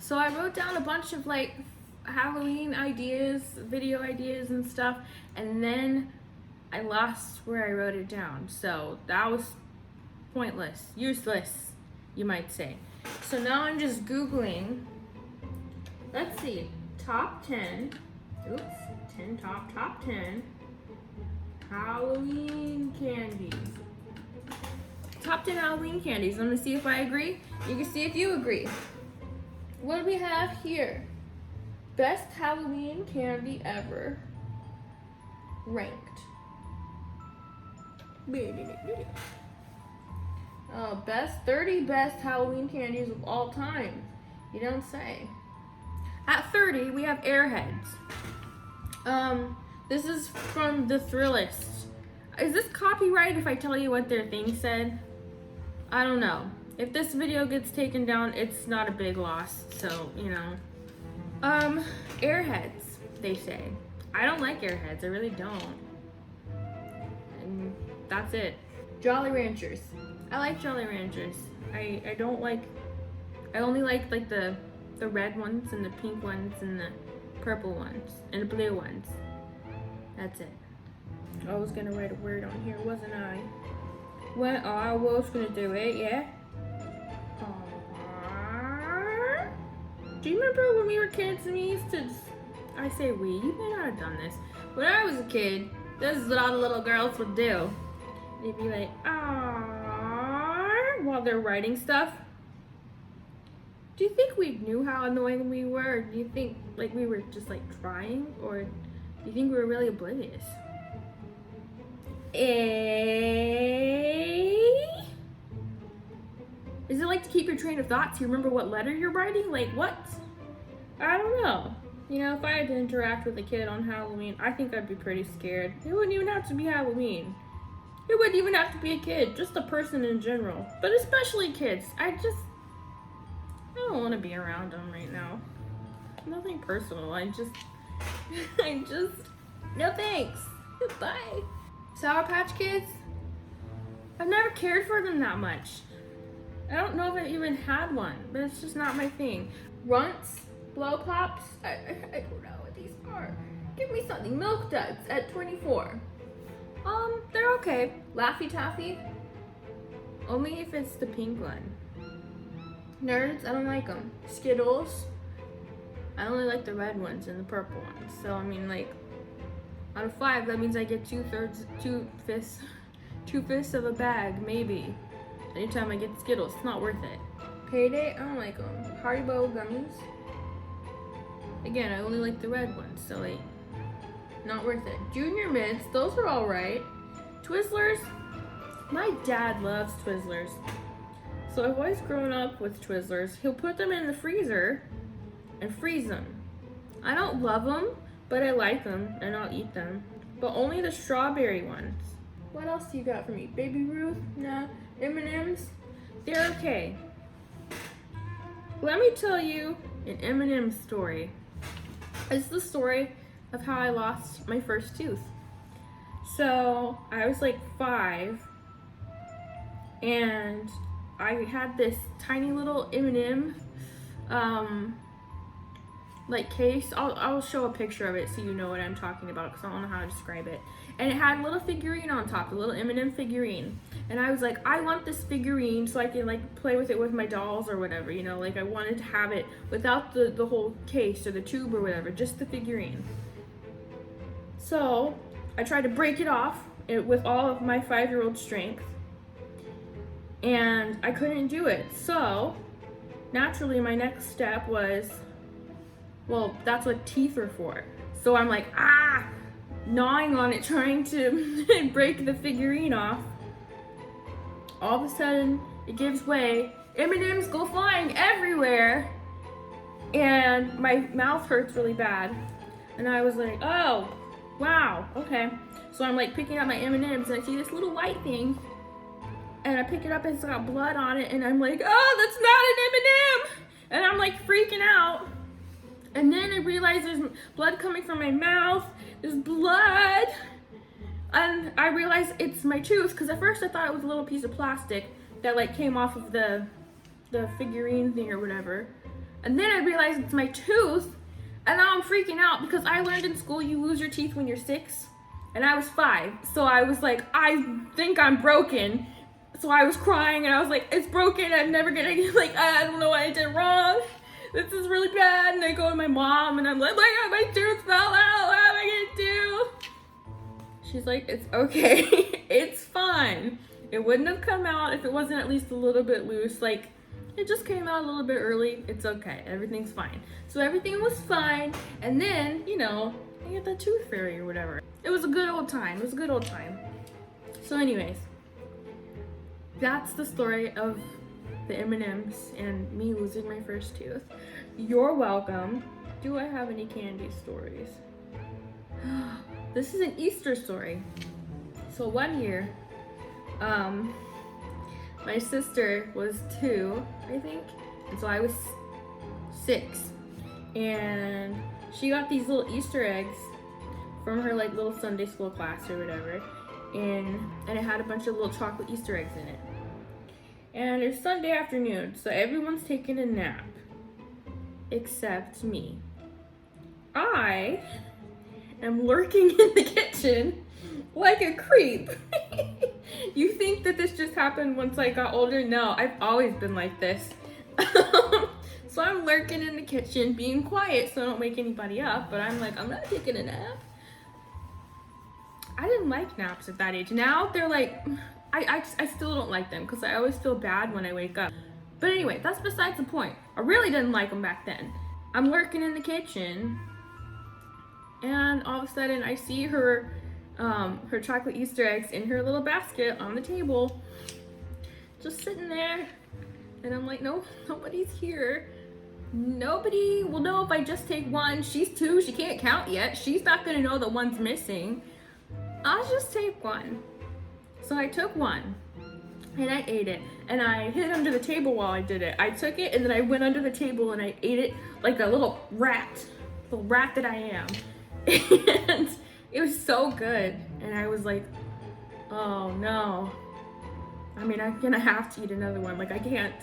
So I wrote down a bunch of like Halloween ideas, video ideas and stuff, and then I lost where I wrote it down. So that was pointless, useless, you might say. So now I'm just Googling, let's see, top 10, oops, 10 top 10 Halloween candies. Top 10 Halloween candies. I'm gonna see if I agree. You can see if you agree. What do we have here? Best Halloween candy ever. Ranked. Best 30 best Halloween candies of all time. You don't say. At 30, we have Airheads. This is from the Thrillist. Is this copyright if I tell you what their thing said? I don't know. If this video gets taken down, it's not a big loss, so, you know. Airheads, they say. I don't like Airheads, I really don't. And that's it. Jolly Ranchers. I like Jolly Ranchers. I don't like, I only like the red ones and the pink ones and the purple ones and the blue ones. That's it. I was gonna write a word on here, wasn't I? Well, I was gonna do it, yeah. Do you remember when we were kids and we used to, I say we, you may not have done this. When I was a kid, this is what all the little girls would do. They'd be like, while they're writing stuff. Do you think we knew how annoying we were? Or do you think like we were just like trying? Or do you think we were really oblivious? Is it like to keep your train of thought so you remember what letter you're writing? Like what? I don't know. You know, if I had to interact with a kid on Halloween, I think I'd be pretty scared. It wouldn't even have to be Halloween. It wouldn't even have to be a kid, just a person in general. But especially kids. I don't want to be around them right now. Nothing personal. No thanks. Bye. Sour Patch Kids? I've never cared for them that much. I don't know if I even had one, but it's just not my thing. Runts, Blow Pops, I don't know what these are. Give me something. Milk Duds at 24. They're okay. Laffy Taffy, only if it's the pink one. Nerds, I don't like them. Skittles, I only like the red ones and the purple ones. So I mean, like, out of 5, that means I get 2/5 of a bag, maybe. Anytime I get Skittles, it's not worth it. Payday, I don't like them. Haribo gummies. Again, I only like the red ones, so like, not worth it. Junior Mints, those are all right. Twizzlers, my dad loves Twizzlers. So I've always grown up with Twizzlers. He'll put them in the freezer and freeze them. I don't love them, but I like them and I'll eat them. But only the strawberry ones. What else do you got for me? Baby Ruth? Nah. M&M's? They're okay. Let me tell you an M&M story. It's the story of how I lost my first tooth. So I was like 5 and I had this tiny little M&M like case. I'll show a picture of it so you know what I'm talking about because I don't know how to describe it. And it had a little figurine on top, a little M&M figurine. And I was like, I want this figurine so I can like play with it with my dolls or whatever, you know, like I wanted to have it without the whole case or the tube or whatever, just the figurine. So I tried to break it off with all of my 5-year-old strength and I couldn't do it. So naturally my next step was, well, that's what teeth are for. So I'm like, gnawing on it, trying to break the figurine off. All of a sudden, it gives way. M&Ms go flying everywhere. And my mouth hurts really bad. And I was like, oh, wow, okay. So I'm like picking up my M&Ms and I see this little white thing. And I pick it up and it's got blood on it. And I'm like, oh, that's not an M&M. And I'm like freaking out. And then I realize there's blood coming from my mouth. There's blood. And I realized it's my tooth, because at first I thought it was a little piece of plastic that like came off of the figurine thing or whatever. And then I realized it's my tooth, and now I'm freaking out because I learned in school you lose your teeth when you're 6, and I was 5. So I was like, I think I'm broken. So I was crying and I was like, it's broken. I'm never gonna, like, I don't know what I did wrong. This is really bad. And I go to my mom and I'm like, my tooth fell out. What am I gonna do? She's like, it's okay. It's fine. It wouldn't have come out if it wasn't at least a little bit loose. Like, it just came out a little bit early. It's okay. Everything's fine. So everything was fine. And then, you know, I get the tooth fairy or whatever. It was a good old time. It was a good old time. So anyways, that's the story of the M&Ms and me losing my first tooth. You're welcome. Do I have any candy stories? This is an Easter story. So one year, my sister was 2, I think, and so I was 6. And she got these little Easter eggs from her like little Sunday school class or whatever. And it had a bunch of little chocolate Easter eggs in it. And it's Sunday afternoon, so everyone's taking a nap. Except me. I am lurking in the kitchen like a creep. You think that this just happened once I got older? No, I've always been like this. So I'm lurking in the kitchen, being quiet so I don't wake anybody up, but I'm like, I'm not taking a nap. I didn't like naps at that age. Now they're like, I still don't like them because I always feel bad when I wake up. But anyway, that's besides the point. I really didn't like them back then. I'm lurking in the kitchen and all of a sudden I see her chocolate Easter eggs in her little basket on the table, just sitting there. And I'm like, no, nobody's here. Nobody will know if I just take one. She's 2, she can't count yet. She's not gonna know that one's missing. I'll just take one. So I took one and I ate it, and I hid under the table while I did it. I took it and then I went under the table and I ate it like a little rat that I am. And it was so good. And I was like, oh no. I mean, I'm gonna have to eat another one. Like, I can't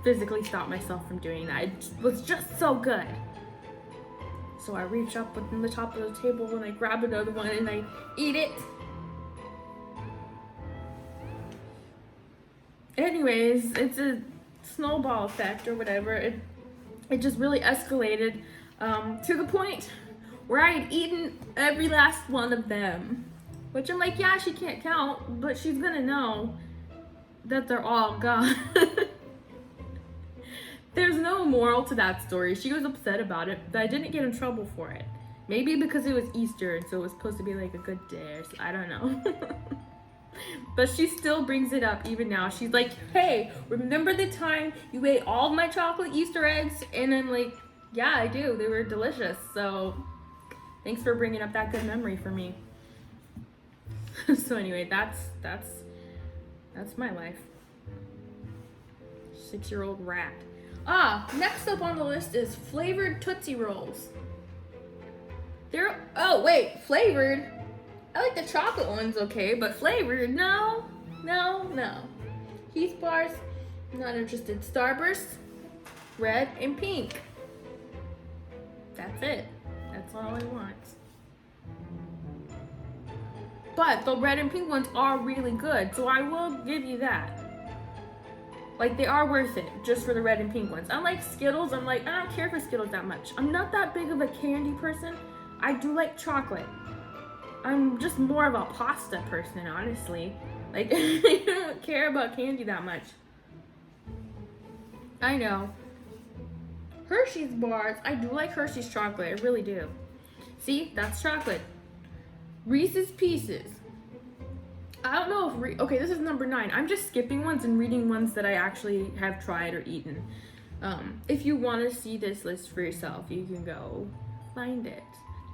physically stop myself from doing that. It was just so good. So I reach up within the top of the table and I grab another one and I eat it. Anyways, it's a snowball effect or whatever. It just really escalated to the point where I had eaten every last one of them. Which I'm like, yeah, she can't count, but she's gonna know that they're all gone. There's no moral to that story. She was upset about it, but I didn't get in trouble for it. Maybe because it was Easter, and so it was supposed to be like a good day or so, I don't know. But she still brings it up even now. She's like, hey, remember the time you ate all of my chocolate Easter eggs? And I'm like, yeah, I do. They were delicious. So thanks for bringing up that good memory for me. So anyway, that's my life. 6-year-old rat. Next up on the list is flavored Tootsie Rolls. Oh wait, flavored? I like the chocolate ones okay, but flavored, no. Heath bars, not interested. Starburst, red and pink. That's it. That's all I want. But the red and pink ones are really good, so I will give you that. Like, they are worth it, just for the red and pink ones. Unlike Skittles, I don't care for Skittles that much. I'm not that big of a candy person. I do like chocolate. I'm just more of a pasta person, honestly. Like, I don't care about candy that much. I know. Hershey's bars, I do like Hershey's chocolate, I really do. See, that's chocolate. Reese's Pieces. I don't know if, okay, this is number 9. I'm just skipping ones and reading ones that I actually have tried or eaten. If you want to see this list for yourself, you can go find it.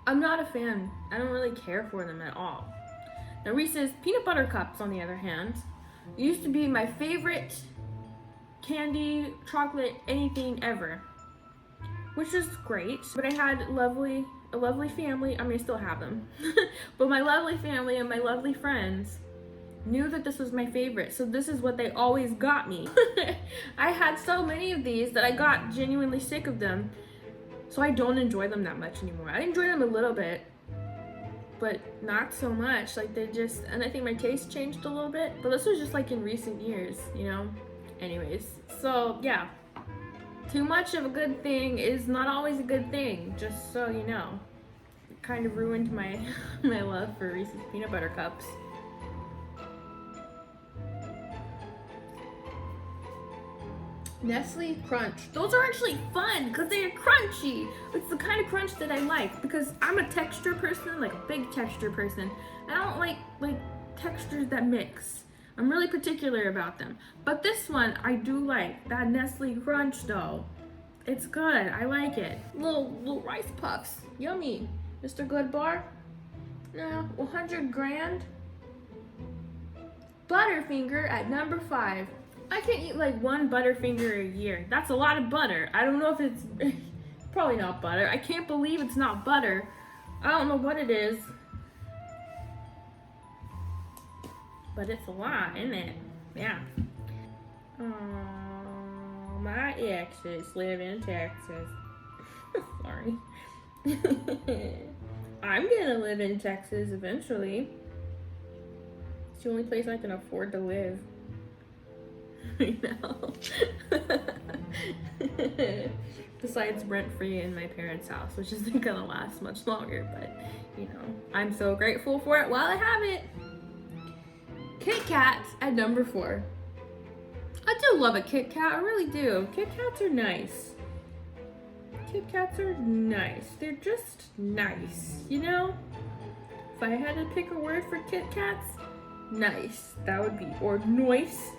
I'm not a fan. I don't really care for them at all. Now, Reese's Peanut Butter Cups, on the other hand, used to be my favorite candy, chocolate, anything ever, which is great. But I had a lovely family. I mean, I still have them. But my lovely family and my lovely friends knew that this was my favorite, so this is what they always got me. I had so many of these that I got genuinely sick of them, so I don't enjoy them that much anymore. I enjoy them a little bit, but not so much. Like they just, and I think my taste changed a little bit, but this was just like in recent years, you know? Anyways, so yeah, too much of a good thing is not always a good thing, just so you know. It kind of ruined my my love for Reese's peanut butter cups. Nestle Crunch. Those are actually fun because they're crunchy. It's the kind of crunch that I like because I'm a texture person, like a big texture person. And I don't like textures that mix. I'm really particular about them. But this one I do like. That Nestle Crunch though. It's good. I like it. Little rice puffs. Yummy. Mr. Good Bar. No, 100 grand. Butterfinger at number 5. I can eat like one Butterfinger a year. That's a lot of butter. I don't know if it's probably not butter. I can't believe it's not butter. I don't know what it is. But it's a lot, isn't it? Yeah. My exes live in Texas. Sorry. I'm gonna live in Texas eventually. It's the only place I can afford to live. I know. Besides rent-free in my parents' house, which isn't gonna last much longer, but you know, I'm so grateful for it while I have it. Kit Kats at number 4. I do love a Kit Kat, I really do. Kit Kats are nice. Kit Kats are nice. They're just nice, you know? If I had to pick a word for Kit Kats, nice. That would be, or nice.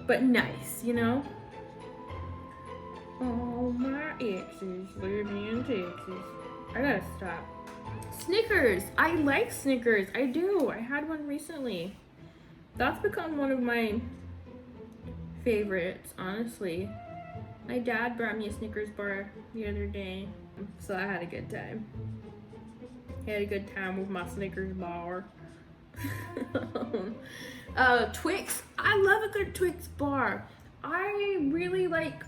But nice, you know? Oh, my exes live in Texas. I gotta stop. Snickers. I like Snickers. I do. I had one recently. That's become one of my favorites, honestly. My dad brought me a Snickers bar the other day, so I had a good time. I had a good time with my Snickers bar. Twix. I love a good Twix bar. I really like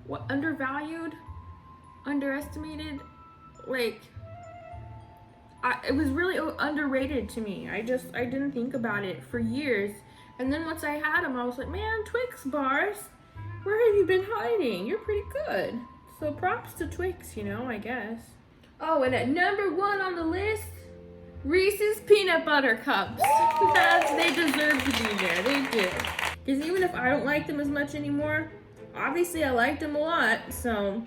what undervalued, underestimated, like it was really underrated to me. I didn't think about it for years. And then once I had them, I was like, man, Twix bars, where have you been hiding? You're pretty good. So props to Twix, you know, I guess. Oh, and at number 1 on the list, Reese's Peanut Butter Cups. They deserve to be there, they do. Because even if I don't like them as much anymore, obviously I liked them a lot, so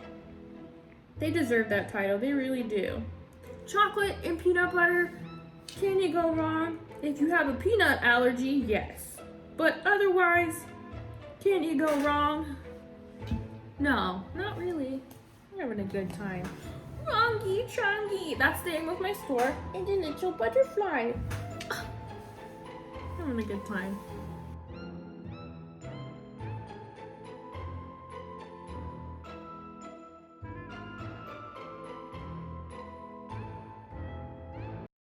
they deserve that title, they really do. Chocolate and peanut butter, can you go wrong? If you have a peanut allergy, yes. But otherwise, can you go wrong? No, not really. I'm having a good time. Wrongy Chongy. That's the name of my store. And a little butterfly. I'm having a good time.